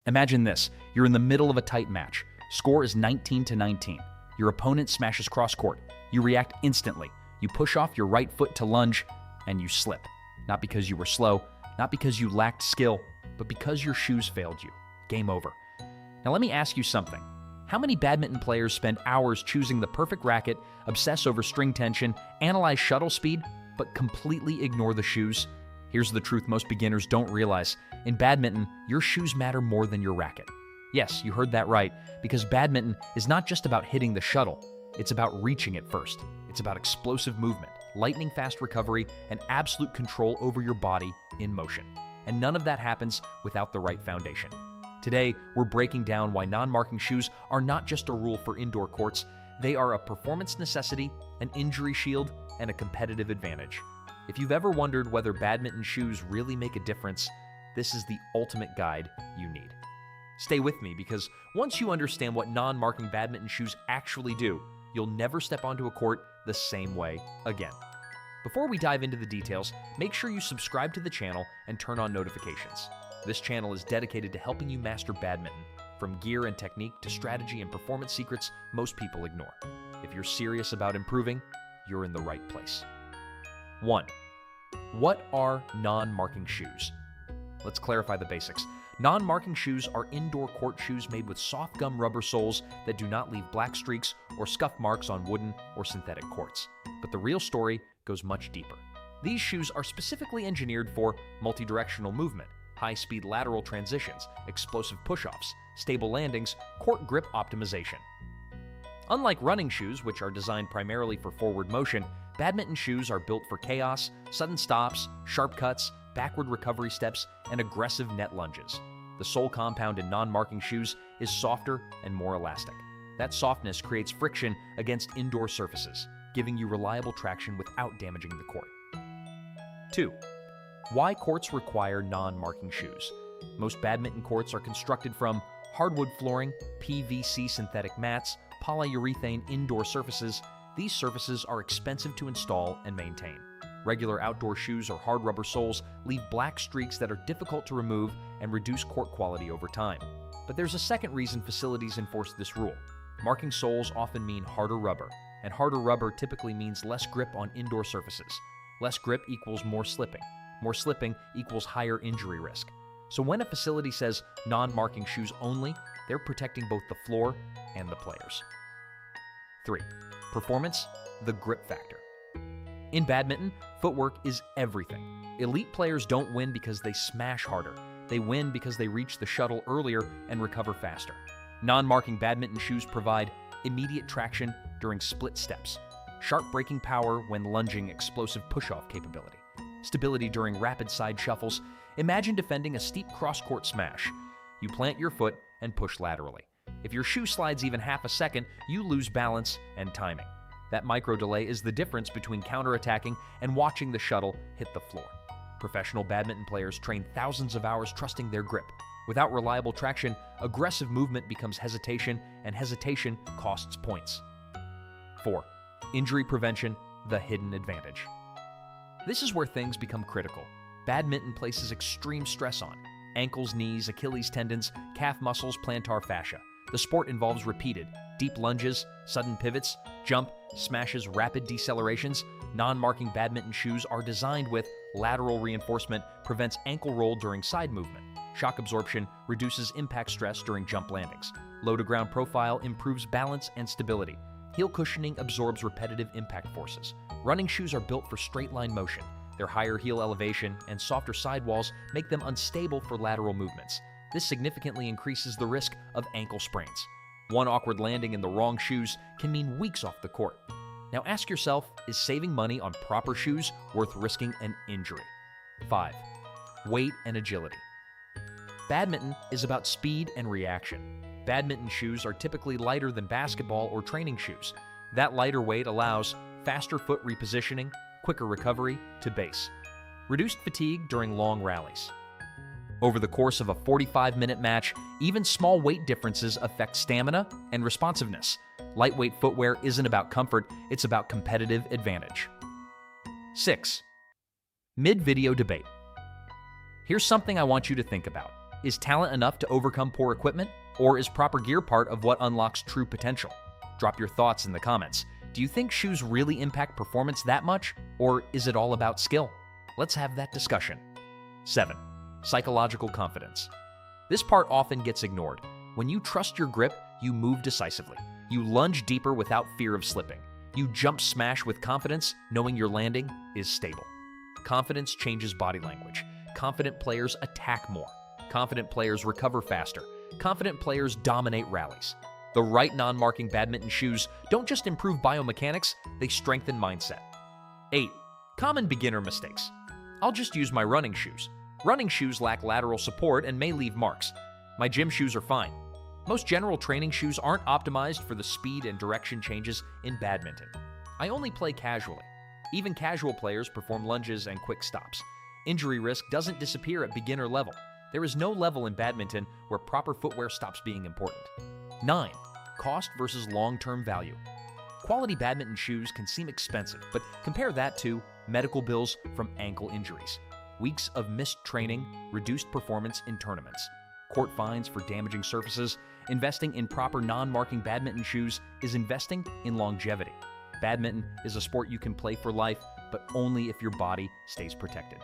Imagine this. You're in the middle of a tight match. Score is 19-19. Your opponent smashes cross-court. You react instantly. You push off your right foot to lunge, and you slip. Not because you were slow, not because you lacked skill, but because your shoes failed you. Game over. Now let me ask you something. How many badminton players spend hours choosing the perfect racket, obsess over string tension, analyze shuttle speed, but completely ignore the shoes? Here's the truth most beginners don't realize. In badminton, your shoes matter more than your racket. Yes, you heard that right, because badminton is not just about hitting the shuttle. It's about reaching it first. It's about explosive movement, lightning-fast recovery, and absolute control over your body in motion. And none of that happens without the right foundation. Today, we're breaking down why non-marking shoes are not just a rule for indoor courts. They are a performance necessity, an injury shield, and a competitive advantage. If you've ever wondered whether badminton shoes really make a difference, this is the ultimate guide you need. Stay with me, because once you understand what non-marking badminton shoes actually do, you'll never step onto a court the same way again. Before we dive into the details, make sure you subscribe to the channel and turn on notifications. This channel is dedicated to helping you master badminton, from gear and technique to strategy and performance secrets most people ignore. If you're serious about improving, you're in the right place. 1. What are non-marking shoes? Let's clarify the basics. Non-marking shoes are indoor court shoes made with soft gum rubber soles that do not leave black streaks or scuff marks on wooden or synthetic courts. But the real story goes much deeper. These shoes are specifically engineered for multi-directional movement, high-speed lateral transitions, explosive push-offs, stable landings, court grip optimization. Unlike running shoes, which are designed primarily for forward motion, badminton shoes are built for chaos, sudden stops, sharp cuts, backward recovery steps, and aggressive net lunges. The sole compound in non-marking shoes is softer and more elastic. That softness creates friction against indoor surfaces, giving you reliable traction without damaging the court. 2. Why courts require non-marking shoes? Most badminton courts are constructed from hardwood flooring, PVC synthetic mats, polyurethane indoor surfaces. These surfaces are expensive to install and maintain. Regular outdoor shoes or hard rubber soles leave black streaks that are difficult to remove and reduce court quality over time. But there's a second reason facilities enforce this rule. Marking soles often mean harder rubber, and harder rubber typically means less grip on indoor surfaces. Less grip equals more slipping. More slipping equals higher injury risk. So when a facility says non-marking shoes only, they're protecting both the floor and the players. 3. Performance, the grip factor. In badminton, footwork is everything. Elite players don't win because they smash harder. They win because they reach the shuttle earlier and recover faster. Non-marking badminton shoes provide immediate traction during split steps, sharp braking power when lunging, explosive push-off capability, stability during rapid side shuffles. Imagine defending a steep cross-court smash. You plant your foot and push laterally. If your shoe slides even half a second, you lose balance and timing. That micro delay is the difference between counterattacking and watching the shuttle hit the floor. Professional badminton players train thousands of hours trusting their grip. Without reliable traction, aggressive movement becomes hesitation, and hesitation costs points. 4. Injury prevention, the hidden advantage. This is where things become critical. Badminton places extreme stress on ankles, knees, Achilles tendons, calf muscles, plantar fascia. The sport involves repeated, deep lunges, sudden pivots, jump, smashes, rapid decelerations. Non-marking badminton shoes are designed with lateral reinforcement, prevents ankle roll during side movement. Shock absorption reduces impact stress during jump landings. Low-to-ground profile improves balance and stability. Heel cushioning absorbs repetitive impact forces. Running shoes are built for straight-line motion. Their higher heel elevation and softer sidewalls make them unstable for lateral movements. This significantly increases the risk of ankle sprains. One awkward landing in the wrong shoes can mean weeks off the court. Now ask yourself, is saving money on proper shoes worth risking an injury? 5. Weight and agility. Badminton is about speed and reaction. Badminton shoes are typically lighter than basketball or training shoes. That lighter weight allows faster foot repositioning, quicker recovery to base, reduced fatigue during long rallies. Over the course of a 45-minute match, even small weight differences affect stamina and responsiveness. Lightweight footwear isn't about comfort, it's about competitive advantage. 6. Mid-video debate. Here's something I want you to think about. Is talent enough to overcome poor equipment? Or is proper gear part of what unlocks true potential? Drop your thoughts in the comments. Do you think shoes really impact performance that much? Or is it all about skill? Let's have that discussion. 7. Psychological confidence. This part often gets ignored. When you trust your grip, you move decisively. You lunge deeper without fear of slipping. You jump smash with confidence, knowing your landing is stable. Confidence changes body language. Confident players attack more. Confident players recover faster. Confident players dominate rallies. The right non-marking badminton shoes don't just improve biomechanics, they strengthen mindset. 8. Common beginner mistakes. I'll just use my running shoes. Running shoes lack lateral support and may leave marks. My gym shoes are fine. Most general training shoes aren't optimized for the speed and direction changes in badminton. I only play casually. Even casual players perform lunges and quick stops. Injury risk doesn't disappear at beginner level. There is no level in badminton where proper footwear stops being important. 9. Cost versus long-term value. Quality badminton shoes can seem expensive, but compare that to medical bills from ankle injuries, weeks of missed training, reduced performance in tournaments, court fines for damaging surfaces. Investing in proper non-marking badminton shoes is investing in longevity. Badminton is a sport you can play for life, but only if your body stays protected.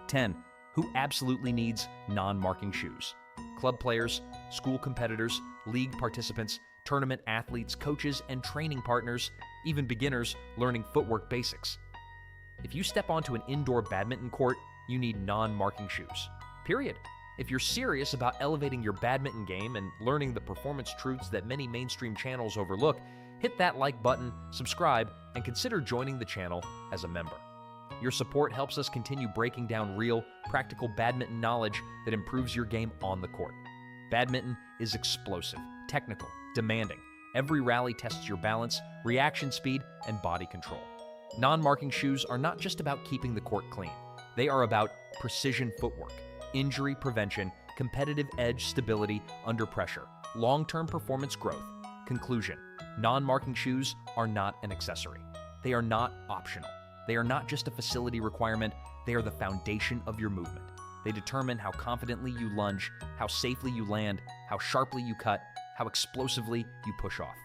10. Who absolutely needs non-marking shoes? Club players, school competitors, league participants, tournament athletes, coaches, and training partners, even beginners learning footwork basics. If you step onto an indoor badminton court, you need non-marking shoes. Period. If you're serious about elevating your badminton game and learning the performance truths that many mainstream channels overlook, hit that like button, subscribe, and consider joining the channel as a member. Your support helps us continue breaking down real, practical badminton knowledge that improves your game on the court. Badminton is explosive, technical, demanding. Every rally tests your balance, reaction speed, and body control. Non-marking shoes are not just about keeping the court clean. They are about precision footwork, injury prevention, competitive edge stability under pressure, long-term performance growth. Conclusion: non-marking shoes are not an accessory. They are not optional. They are not just a facility requirement, they are the foundation of your movement. They determine how confidently you lunge, how safely you land, how sharply you cut, how explosively you push off.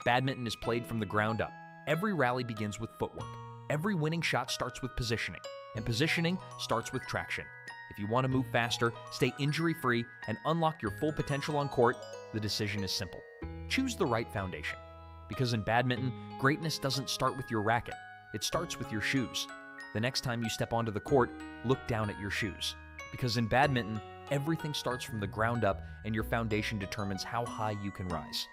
Badminton is played from the ground up. Every rally begins with footwork. Every winning shot starts with positioning, and positioning starts with traction. If you want to move faster, stay injury-free, and unlock your full potential on court, the decision is simple. Choose the right foundation. Because in badminton, greatness doesn't start with your racket. It starts with your shoes. The next time you step onto the court, look down at your shoes. Because in badminton, everything starts from the ground up, and your foundation determines how high you can rise.